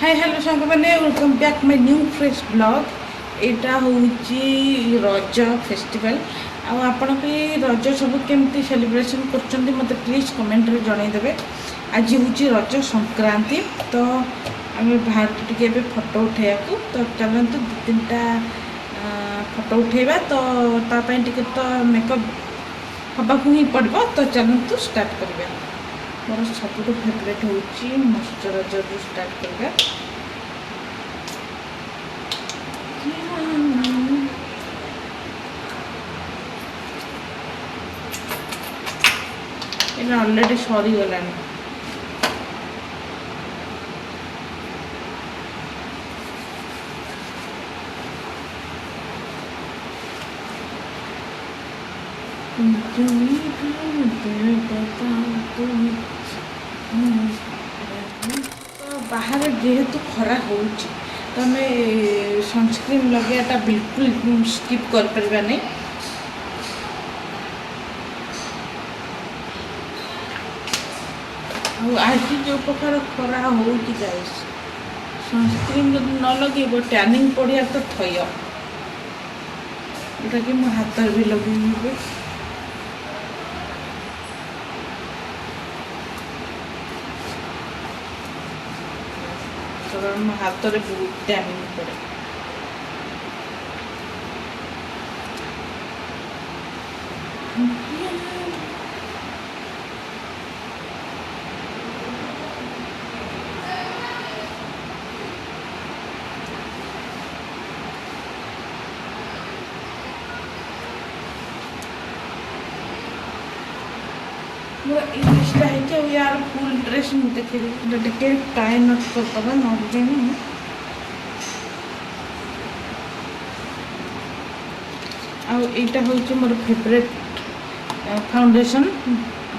Hi hello सांग मैंने welcome back my new fresh blog एटा होची रज फेस्टिवल आपण भी रज सब केमती सेलिब्रेशन करछंती मते प्लीज कमेंट रे जणाई देबे। आज होची रज संक्रांति तो आम बाहर टिके फोटो उठेया को तो चलते दु तीनटा फोटो उठेबा तो तापाई टिके तो मेकअप हवा को ही पड़बो तो चलते स्टार्ट करबे। मोर सब फेवरेट होची मॉइस्चराइजर रू स्टार्ट करबे। এটা অলরেডি সরিগলানি। बाहर जेहेतु खरा होची तो आम सनस्क्रीन लगेटा बिल्कुल स्किप कर परिबा नहीं। आज जो प्रकार खरा होची गाइस सनस्क्रीन जब न लगे टैनिंग पड़िया तो थय एटा कि मो हाथ भी लगे मो हाथ में बहुत टैनिंग पड़े। ड्रेसटा है यार फुल ड्रेस देखे टाई नट करदबा नगे आईटा हूँ मोर फेवरेट फाउंडेशन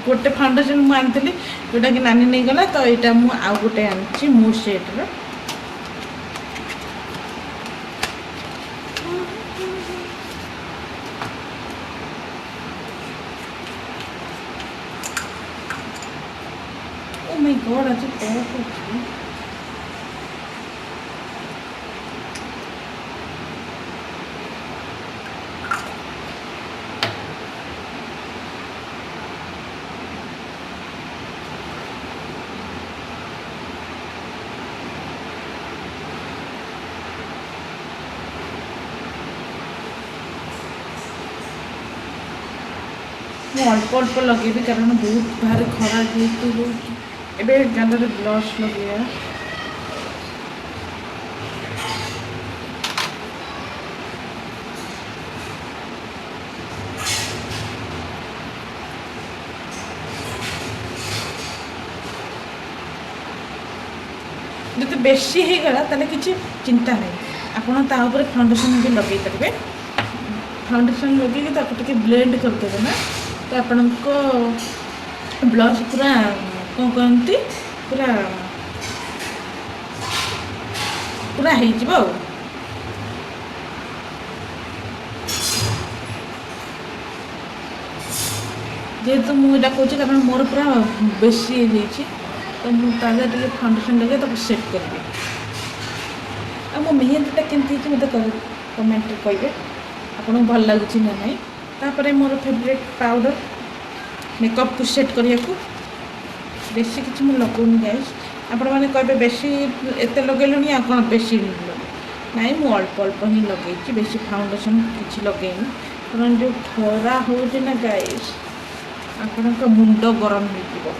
गोटे फाउंडेशन मुझे जोटा कि नानी नहीं गला तो यहाँ मुझे आउ गोटे आनी मो सेट्र my god आज बहुत अल्प अल्प लगे कारण बहुत बाहर खरा जेहेतु एबे गालरे ब्लश लगे जो बेसी हो गला ताले किसी चिंता नहीं आपड़ तापर फाउंडेशन भी लगे पारे। फाउंडेशन लगे ब्लेंड करदे ना तो आपण को ब्लश पूरा कौन कहती पूरा पूरा हो जेहेतु मुझे कहूँ कारण मोर पूरा बेसी तो मुझे फाउंडेशन लगे तो सेट करी आ मो मेहंदीटा केमती मत कमेंट कहे आपको भल लगुच ना नहीं। तापर मोर फेवरेट पाउडर मेकअप को सेट करने को बेसी किसी मुझे लगौनी गाइस आपण मैंने कहे बेसी एत लगे कौन बेसी नाई मु अल्प अल्प ही लगे बेसी फाउंडेशन किसी लगे कारण जो खरा हो ना गाइस आपण मुंड गरम हो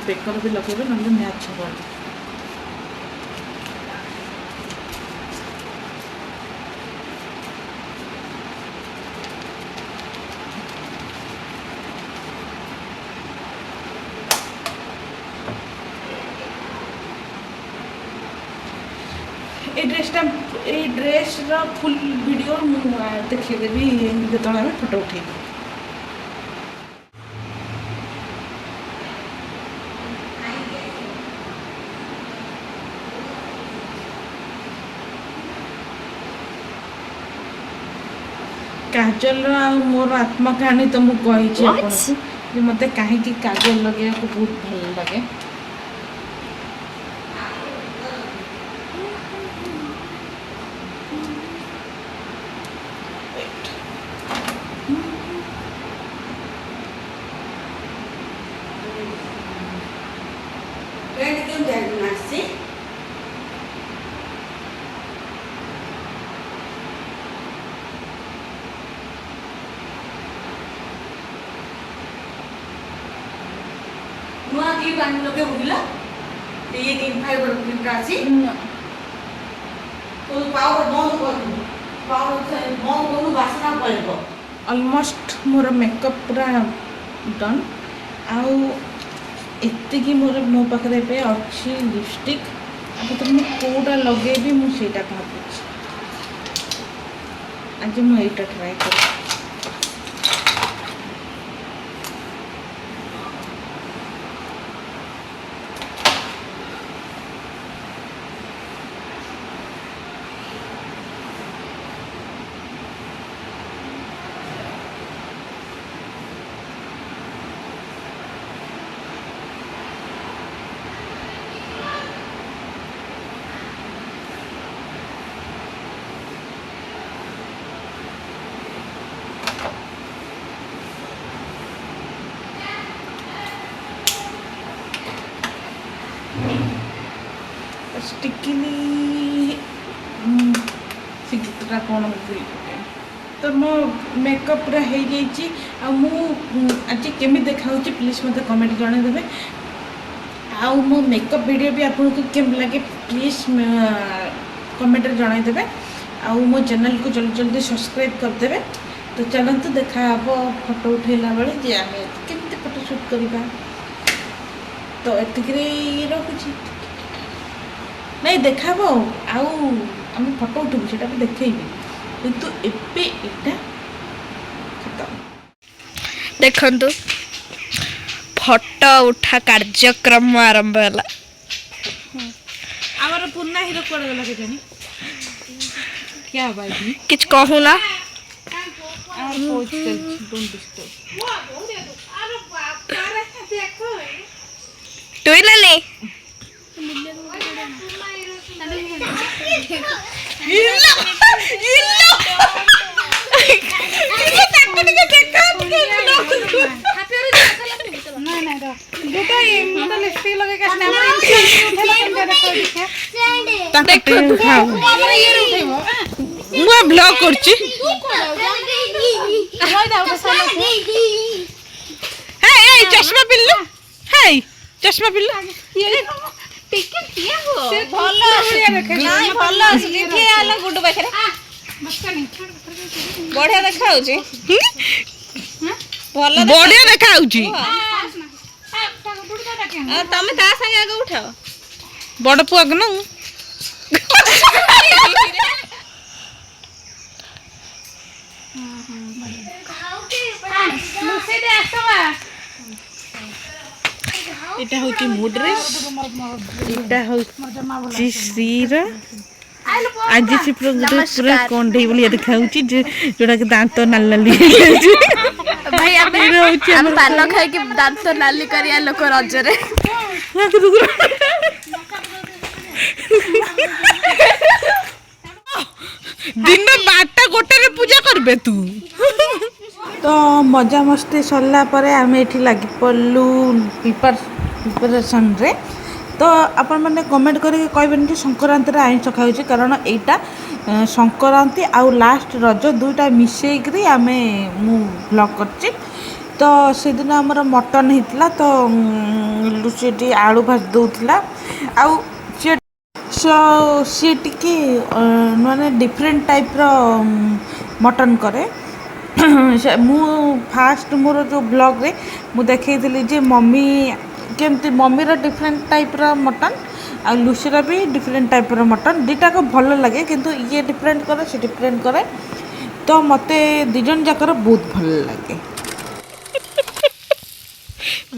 बेकर भी लगे ना मैच हो ड्रेस फुल वीडियो देखीदेवी जो फोटो उठे। काजल मोर आत्मकाहानी तो मुझे मत कहीं काजल लगे बहुत भल लगे। नुआ की पानी लगे होगिला ये दिन फाइबर क्रीम का अछि तो पावर बंद कर दो पावर से बंद करू वासना पड़बो। ऑलमोस्ट मोर मेकअप पूरा डन आउ एतिकी मोर मो पाखरे पे अच्छी लिपस्टिक अब तो मैं कोटा लगेबी मु सेटा भाबुछि आज मु एटा ट्राई कर। स्टिकली सिगरेटा कौन तो मो मेकअप पूरा हो जाइए आज केमी देखा प्लीज मत कमेंट जनईदे आउ मो मेकअप वीडियो भी आपको केम लगे प्लीज कमेंट जनईदे आउ मो चैनल को जल्दी जल्दी सब्सक्राइब करदे। तो चलते देखा फोटो उठेला बेले जे आम केमती फोटो शूट करवा तो ये रखुची नहीं देखा आम फोटो उठू से देखी किंतु एबे एटा खत्म। देखंतु फोटो उठा कार्यक्रम आरंभ होला। आमर पुन्ना हीरो कोड गला के जानी क्या भाई किछ कहू ना आर पहुंच चल डोंट डिस्टर्ब अरे बाप रे देखो तू ही ले ले ब्लॉग करची चश्मा पिल्लू है चश्मा पिल्लू बढ़िया देखा बढ़िया देखा तमें ता संगे आगे उठाओ बड़ पुआ न এটা হচ্ছে মো ড্রেস এটা হচ্ছে শ্রীর आज से पूरा कंडे बोली देखा जोटा कि दांत नाल नाली भाई हम पान खाई के दांत नाली करिया लोक रजरे दिन 12टा गोटे पूजा करबे तू तो मजा मस्ती सरला परे आम ये लगी पड़लु प्रिपरेशन रे। तो आपण मैंने कमेंट करके कहबेन कि संक्रांति आइंस खाऊँ कारण यहाँ संक्रांति आउ लास्ट रज दुईटा मिसेकरी आम मु ब्लॉग कर तो से दिन आमर मटन होता तो लुची आलू भाज दूसरा आउ सी टी माने डिफरेंट टाइप रो मटन करे मु फास्ट मोर जो ब्लॉग रे मु देखी जे मम्मी केमती मम्मी रो डिफरेंट टाइप रो मटन आ लुसीर भी डिफरेंट टाइप रो मटन दुटा को भल लगे किंतु ये डिफरेंट करे से डिफरेंट करे तो मते दिजन जाकर बहुत भल लगे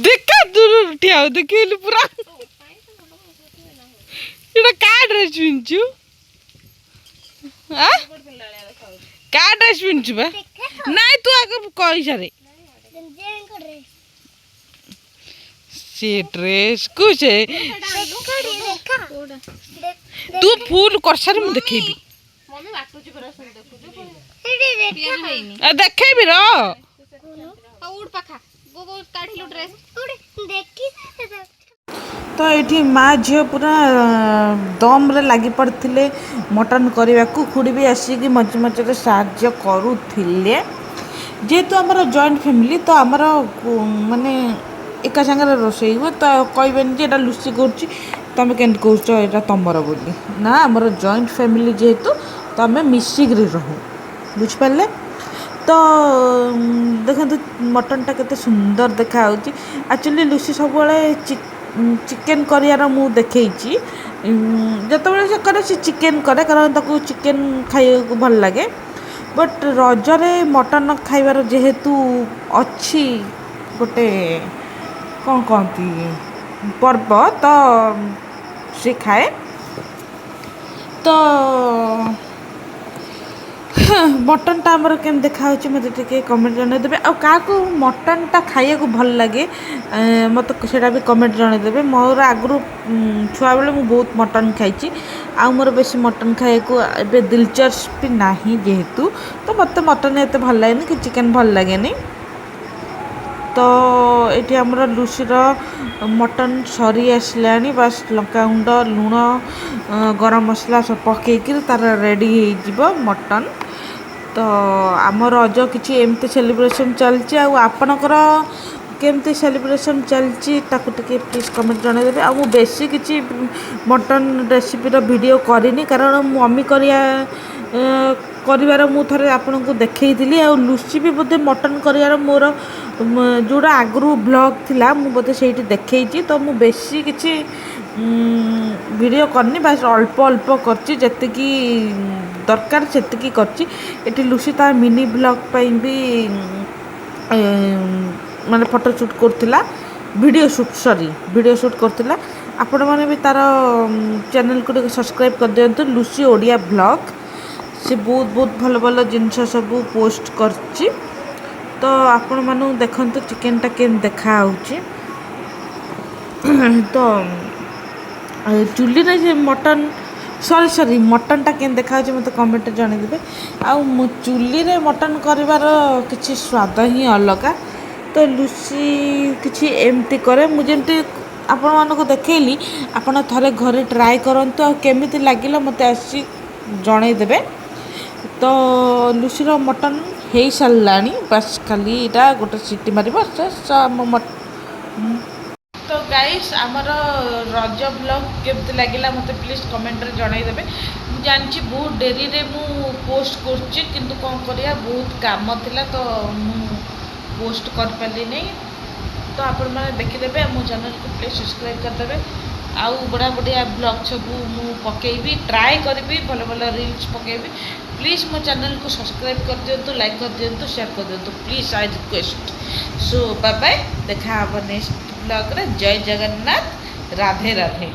देखा दूर उठियाओ देखिलु पूरा एटा का ड्रेस पिंचू आ का ड्रेस पिन्छु बा नाइ तू आगे कहि सारे से ड्रेस को से तू फुल कर सारे मु देखेबी देखेबी रो तो ये माँ झील पूरा दम रे लगी पड़े मटन करने को खुड़ी भी आसिक मझे मझे साहाଯ୍य करुले जेहेतु आमर जॉइंट फैमिली तो आमर माने एका सागर रोषे हुए तो कहबेनि जे लुसी कर तुम के कह तुमर बोली ना आमर जॉइंट फैमिली जेहेतु तो आम मिसिक रहूँ बुझिपारे तो देखो मटन टा केते सुंदर देखा एक्चुअली लुसी सब चिकेन कर मु देखी जिते से करे सी चिकेन करे कारण ताको चिकेन खाइबा भल लगे बट रजरे मटन खाइबार जेहेतु अच्छी गोटे कौन कहती पर्व तो से खाए तो मटन टा आमर केम देखा मत कमेंट जनईदेवे आ मटन टा खाइया को भल लगे मत से भी कमेंट जनईदेवे मोर आगु छुआ बेले मुझे बहुत मटन खाई आ मोर बेसी मटन खाइया को ए दिलचस्पी ना जेहेतु तो मत मटन एत भल लगे कि चिकेन भल लगे तो ये आमर लुसीर मटन सरी आसला बास लंका गुंड लुण गरम मसला सब पकईकि तार रेडी हो मटन तो आम रज किसी एमती सेलिब्रेशन चलती आपणकर केमती सेलिब्रेशन चलती प्लीज कमेंट जनईदेवे आ बेसी किसी मटन रेसिपीर वीडियो करनी कारण मम्मी कर मु थे आपन को देखी आ लुसी भी बोधे मटन कर मोर जोड़ा आगु ब्लॉग थिला मु बोधे से देखी तो मु बेसी किसी वीडियो करनी बास अल्प अल्प करची जेतिकी दरकार सेतिकी करची एटी लुसी तार मिनी ब्लॉग पई भी माने फोटो शूट करथिला वीडियो शूट करथिला आपण माने भी तार चैनल को सब्सक्राइब कर दियंतु लुसी ओडिया ब्लॉग से बहुत बहुत भल भल जिनस सब पोस्ट करची तो आपण मानु देखंतु चिकेन टा केन देखा होची तो चुली रे मटन सॉरी मटन टा केन देखा मत कमेंट जनईदेवे आ चुली रे मटन कर किसी स्वाद ही अलग तो लुसी किसी एमती करे मुझे आपण मानको देखैली आपण थरे घरे ट्राई करंतु आ केमिति लागिला मते आसी जनईदेवे तो लुसीर मटन हो सारानी बस खाली इटा गोटे सीटी मार तो गाइस आमर रज ब्लॉग केमती लगिला मते प्लीज कमेंट रे जनईदेवे जानची बहुत डेरी रे मु पोस्ट करची किंतु कौन करिया बहुत काम थिला तो मु पोस्ट कर पाली नहीं तो आपण माने देखिदेवे मो चैनल को प्लीज सब्सक्राइब करदेवे आउ बड़ा बढ़िया ब्लॉग सब मु पकेबी ट्राई करबी भल भल रील्स पकेबी प्लीज मो चैनल को सब्सक्राइब कर दियंतु लाइक कर दियंतु शेयर कर दियंतु please I request so bye bye देखा नेक्स्ट ब्लॉग रे जय जगन्नाथ राधे राधे।